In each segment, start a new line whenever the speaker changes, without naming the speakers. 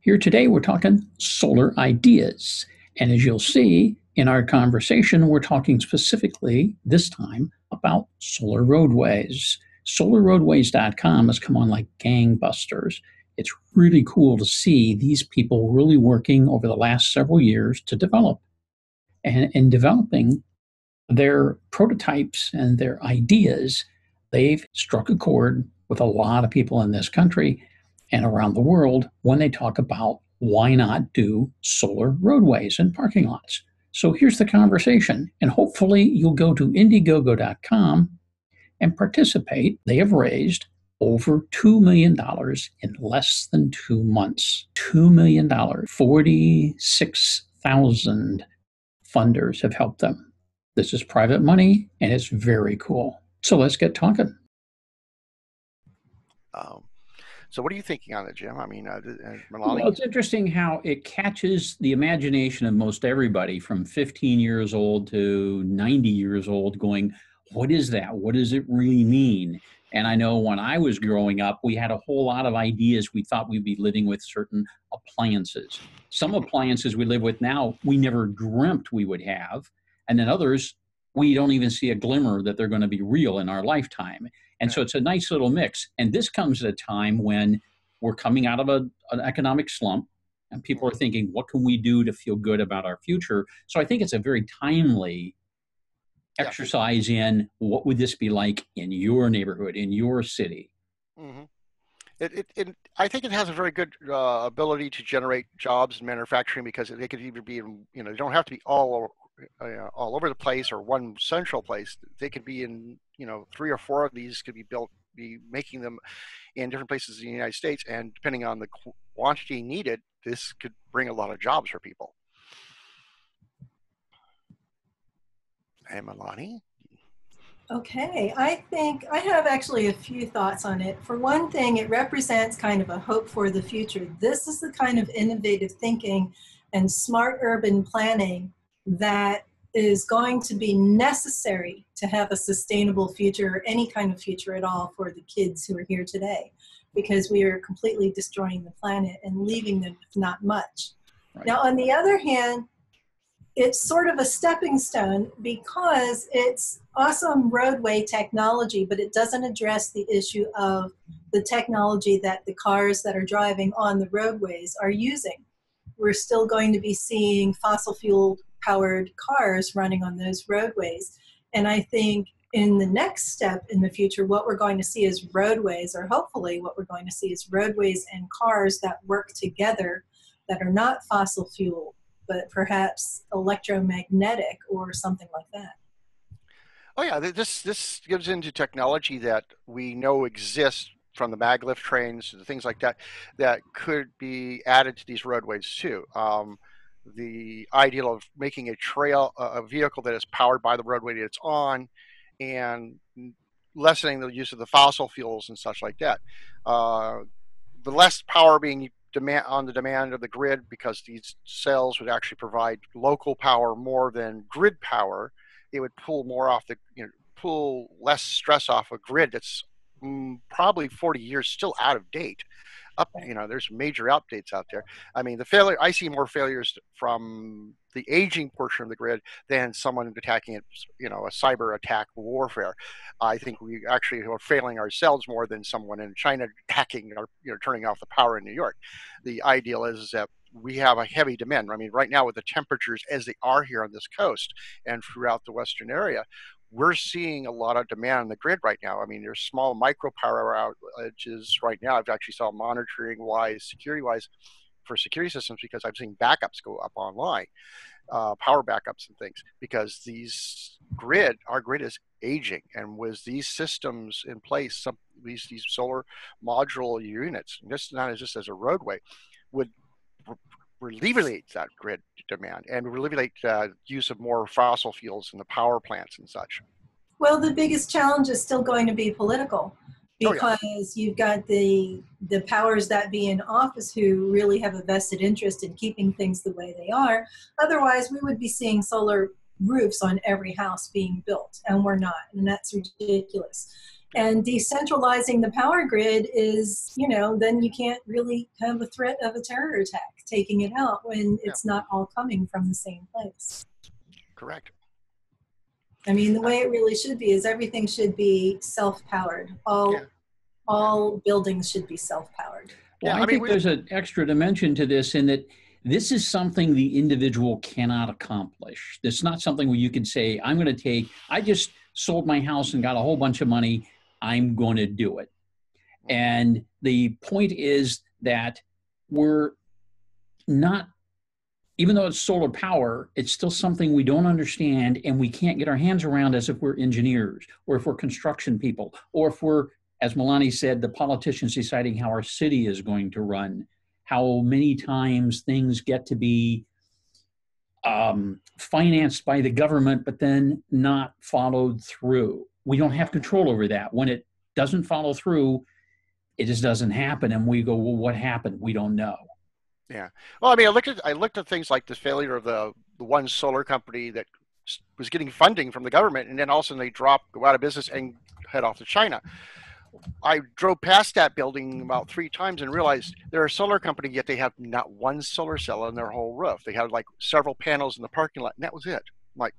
Here today, we're talking solar ideas. And as you'll see in our conversation, we're talking specifically this time about solar roadways. SolarRoadways.com has come on like gangbusters. It's really cool to see these people really working over the last several years to develop. And in developing their prototypes and their ideas, they've struck a chord with a lot of people in this country and around the world when they talk about why not do solar roadways and parking lots. So here's the conversation, and hopefully you'll go to indiegogo.com and participate. They have raised over $2 million in less than 2 months. $2 million. 46,000 funders have helped them. This is private money, and it's very cool. So let's get talking.
So what are you thinking on it, Jim? I mean,
Well, it's interesting how it catches the imagination of most everybody from 15 years old to 90 years old going, what is that? What does it really mean? And I know when I was growing up, we had a whole lot of ideas. We thought we'd be living with certain appliances. Some appliances we live with now, we never dreamt we would have. And then others, we don't even see a glimmer that they're going to be real in our lifetime. And so it's a nice little mix. And this comes at a time when we're coming out of an economic slump and people are thinking, what can we do to feel good about our future? So I think it's a very timely exercise in what would this be like in your neighborhood, in your city.
Mm-hmm. I think it has a very good ability to generate jobs in manufacturing because they could either be in, they don't have to be all over the place or one central place. They could be in, 3 or 4 of these could be built, be making them in different places in the United States. And depending on the quantity needed, this could bring a lot of jobs for people. Hey, Milani?
Okay, I think I have actually a few thoughts on it. For one thing, it represents kind of a hope for the future. This is the kind of innovative thinking and smart urban planning that is going to be necessary to have a sustainable future, or any kind of future at all, for the kids who are here today, because we are completely destroying the planet and leaving them with not much. Right. Now, on the other hand, it's sort of a stepping stone because it's awesome roadway technology, but it doesn't address the issue of the technology that the cars that are driving on the roadways are using. We're still going to be seeing fossil fuel powered cars running on those roadways. And I think in the next step in the future, what we're going to see is roadways, or hopefully what we're going to see is roadways and cars that work together, that are not fossil fuel, but perhaps electromagnetic or something like that.
Oh yeah, this gives into technology that we know exists, from the maglev trains to things like that, that could be added to these roadways too. The ideal of making a vehicle that is powered by the roadway that it's on, and lessening the use of the fossil fuels and such like that. The less power being on the demand of the grid, because these cells would actually provide local power more than grid power. It would pull more off pull less stress off a grid that's probably 40 years still out of date. There's major updates out there. I mean, I see more failures from the aging portion of the grid than someone attacking it, a cyber attack warfare. I think we actually are failing ourselves more than someone in China hacking or, turning off the power in New York. The ideal is that we have a heavy demand. I mean, right now with the temperatures as they are here on this coast and throughout the Western area, we're seeing a lot of demand on the grid right now. I mean, there's small micro power outages right now. I've actually saw monitoring-wise, security-wise, for security systems, because I've seen backups go up online, power backups and things, because our grid is aging. And with these systems in place, these solar module units, not just as a roadway, would alleviate that grid demand and alleviate use of more fossil fuels in the power plants and such.
Well, the biggest challenge is still going to be political, because you've got the powers that be in office who really have a vested interest in keeping things the way they are. Otherwise, we would be seeing solar roofs on every house being built, and we're not, and that's ridiculous. And decentralizing the power grid is, then you can't really have a threat of a terror attack taking it out when it's not all coming from the same place.
Correct.
I mean, the way it really should be is everything should be self-powered. All buildings should be self-powered.
Well, I think there's an extra dimension to this in that this is something the individual cannot accomplish. It's not something where you can say, I just sold my house and got a whole bunch of money. I'm going to do it. And the point is that we're not, even though it's solar power, it's still something we don't understand and we can't get our hands around as if we're engineers or if we're construction people or if we're, as Milani said, the politicians deciding how our city is going to run, how many times things get to be financed by the government, but then not followed through. We don't have control over that. When it doesn't follow through, it just doesn't happen. And we go, well, what happened? We don't know.
Yeah. Well, I mean, I looked at things like the failure of the one solar company that was getting funding from the government, and then all of a sudden they go out of business and head off to China. I drove past that building about 3 times and realized they're a solar company, yet they have not one solar cell on their whole roof. They had like several panels in the parking lot, and that was it. I'm like,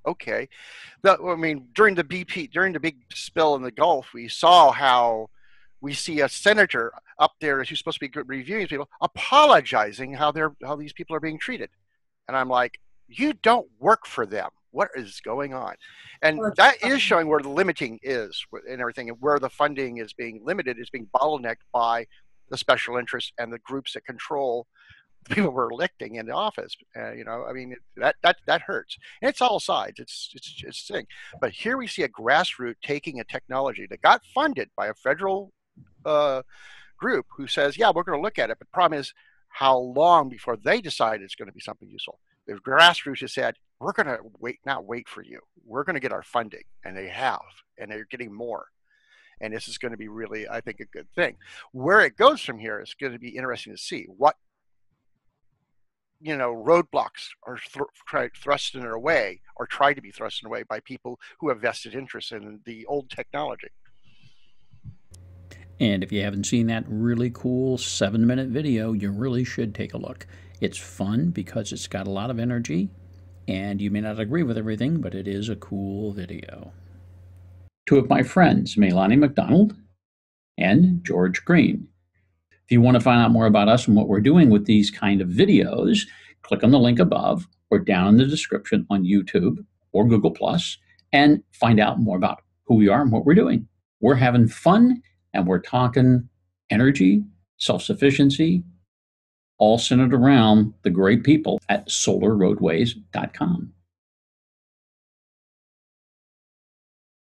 okay. During the big spill in the Gulf, we saw how we see a senator up there who's supposed to be reviewing people apologizing how these people are being treated, and I'm like, you don't work for them. What is going on? And that is showing where the limiting is and everything, and where the funding is being limited, is being bottlenecked by the special interests and the groups that control the people we're electing in the office. That hurts, and it's all sides. It's a thing. But here we see a grassroots taking a technology that got funded by a federal group who says, yeah, we're going to look at it. But the problem is how long before they decide it's going to be something useful. The grassroots has said, we're going to not wait for you. We're going to get our funding. And they have, and they're getting more. And this is going to be really, I think, a good thing. Where it goes from here is going to be interesting to see what, roadblocks are thrust in their way or try to be thrust in their way by people who have vested interest in the old technology.
And if you haven't seen that really cool 7-minute video, you really should take a look. It's fun because it's got a lot of energy, and you may not agree with everything, but it is a cool video. 2 of my friends, Melanie McDonald and George Green. If you want to find out more about us and what we're doing with these kind of videos, click on the link above or down in the description on YouTube or Google+, and find out more about who we are and what we're doing. We're having fun, and we're talking energy, self-sufficiency, all centered around the great people at solarroadways.com.